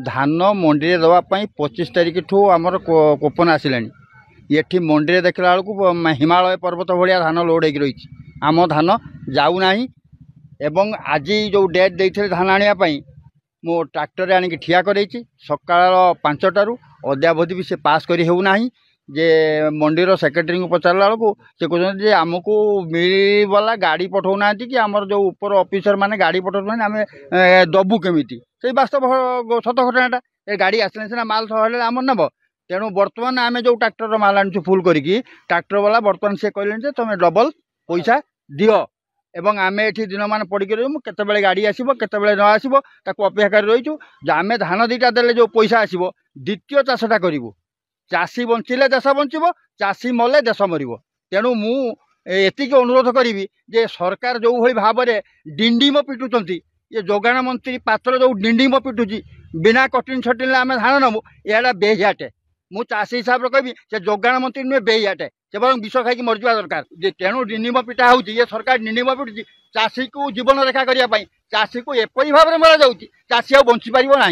धान मंडी देवाई 25 तारिख ठू आमर कोपन आसला ये मंडी देखला बेलू हिमालय पर्वत भाया धान लोड हो रही आम धान जाऊना एवं आज जो डेट देते धान आने मो ट्रैक्टर आनिक ठिया कर सकाल 5टारू अद्यावधि भी से पास करी होना जे मंडीर सेक्रेटरी को पचारा बेलू से कहते आमको मिलला गाड़ी पठाऊना कि आमर जो ऊपर ऑफिसर माने गाड़ी पठाऊँ आम दबू केमी से वास्तव सत घटनाटा ये गाड़ी आसने सीना माल सहले आम नब तेणु बर्तमान आम जो ट्रैक्टर माल आनी फुल करके ट्रैक्टर वाला बर्तमान से कहले तुम डबल पैसा दियो एवं आम ये दिन मान पड़क केतबे गाड़ी आसो केतबे न आसो अपेक्षा कर रहीचु आम धान दीटा देले जो पैसा आसो द्वितीय चाषटा करूँ चाषी बंचिले देश बंचब चाषी मले देश मर तेणु मु एतिक अनुरोध करी जे सरकार जो भाई भाव में डिंडीम पिटुंट ये जोगाण मंत्री पात्र जो डिंडीम पिटुची बिना कटिन छटिन आम धान नबू या बेहियाटे मु चाषी हिसाब से कहि से जोगाण मंत्री नुहे बेहियाटे से बरं विष खाई मरजा दरकार तेणु डिंडीम पिटा हो सरकार डिंडीम पिटुची चाषी को जीवन रेखा करने चाषी को एपरी भाव में मरा जाऊँगी चाषी आ बंची पार ना।